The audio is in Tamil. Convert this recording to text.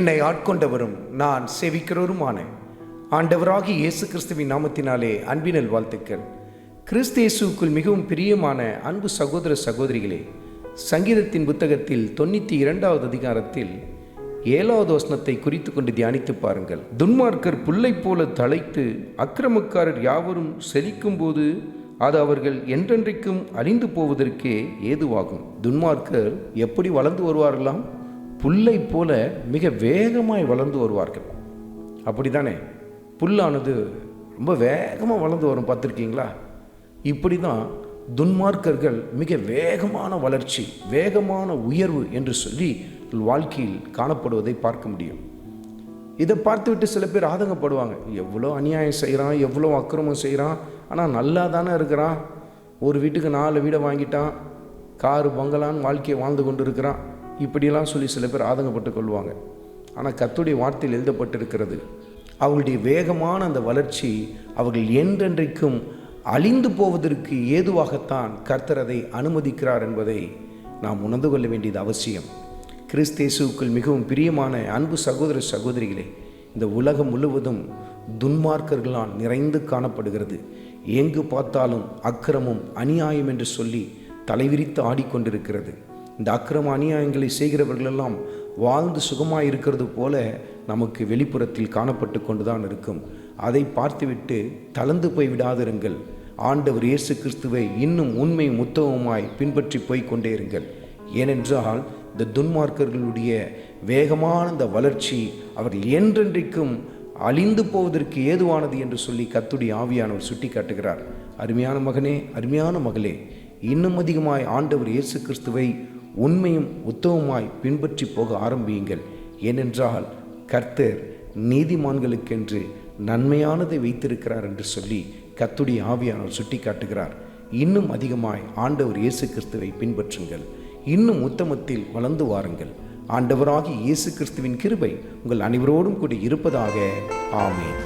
என்னை ஆட்கொண்டவரும் நான் சேவிக்கிறவருமான ஆண்டவராகிய இயேசு கிறிஸ்துவின் நாமத்தினாலே அன்பினல் வாழ்த்துக்கள். கிறிஸ்து இயேசுவுக்குள் மிகவும் பிரியமான அன்பு சகோதர சகோதரிகளே, சங்கீதத்தின் புத்தகத்தில் 92வது அதிகாரத்தில் 7வது வசனத்தை குறித்து கொண்டு தியானித்து பாருங்கள். துன்மார்க்கர் புல்லை போல தழைத்து அக்கிரமக்காரர் யாவரும் செழிக்கும் போது அது அவர்கள் என்றென்றைக்கும் அழிந்து போவதற்கே ஏதுவாகும். துன்மார்க்கர் எப்படி வளர்ந்து வருவார்களாம்? புல்லை போல மிக வேகமாய் வளர்ந்து வருவார்கள். அப்படிதானே? புல்லானது ரொம்ப வேகமாக வளர்ந்து வரும், பார்த்துருக்கீங்களா? இப்படி தான் துன்மார்க்கர்கள் மிக வேகமான வளர்ச்சி, வேகமான உயர்வு என்று சொல்லி வாழ்க்கையில் காணப்படுவதை பார்க்க முடியும். இதை பார்த்துவிட்டு சில பேர் ஆதங்கப்படுவாங்க. எவ்வளோ அநியாயம் செய்கிறான், எவ்வளோ அக்கிரமம் செய்கிறான், ஆனால் நல்லா தானே இருக்கிறான். ஒரு வீட்டுக்கு 4 வீடை வாங்கிட்டான், காரு பங்களான்னு வாழ்க்கையை வாழ்ந்து கொண்டு இருக்கிறான், இப்படியெல்லாம் சொல்லி சில பேர் ஆதங்கப்பட்டு கொள்வாங்க. ஆனால் கர்த்தருடைய வார்த்தையில் எழுதப்பட்டிருக்கிறது, அவர்களுடைய வேகமான அந்த வளர்ச்சி அவர்கள் என்றென்றைக்கும் அழிந்து போவதற்கு ஏதுவாகத்தான் கர்த்தர் அதை அனுமதிக்கிறார் என்பதை நாம் உணர்ந்து கொள்ள வேண்டியது அவசியம். கிறிஸ்து இயேசுவுக்குள் மிகவும் பிரியமான அன்பு சகோதர சகோதரிகளே, இந்த உலகம் முழுவதும் துன்மார்க்கர்களால் நிறைந்து காணப்படுகிறது. எங்கு பார்த்தாலும் அக்கிரமம் அநியாயம் என்று சொல்லி தலைவிரித்து ஆடிக்கொண்டிருக்கிறது. இந்த அக்கிரம அநியாயங்களை செய்கிறவர்களெல்லாம் வாழ்ந்து சுகமாக இருக்கிறது போல நமக்கு வெளிப்புறத்தில் காணப்பட்டு கொண்டுதான் இருக்கும். அதை பார்த்துவிட்டு தளர்ந்து போய் விடாதிருங்கள். ஆண்டவர் இயேசு கிறிஸ்துவை இன்னும் உண்மை உத்தமமாய் பின்பற்றி போய் கொண்டே இருங்கள். ஏனென்றால் இந்த துன்மார்க்கர்களுடைய வேகமான இந்த வளர்ச்சி அவர்கள் என்றென்றைக்கும் அழிந்து போவதற்கு ஏதுவானது என்று சொல்லி கர்த்தருடைய ஆவியானவர் சுட்டி காட்டுகிறார். அருமையான மகனே, அருமையான மகளே, இன்னும் அதிகமாய் ஆண்டவர் இயேசு கிறிஸ்துவை உண்மையும் உத்தமமாய் பின்பற்றி போக ஆரம்பியுங்கள். ஏனென்றால் கர்த்தர் நீதிமான்களுக்கென்று நன்மையானதை வைத்திருக்கிறார் என்று சொல்லி கர்த்தருடைய ஆவியானவர் சுட்டி காட்டுகிறார். இன்னும் அதிகமாய் ஆண்டவர் இயேசு கிறிஸ்துவை பின்பற்றுங்கள். இன்னும் உத்தமத்தில் வளர்ந்து வாருங்கள். ஆண்டவராகிய இயேசு கிறிஸ்துவின் கிருபை உங்கள் அனைவரோடும் கூட இருப்பதாக. ஆமென்.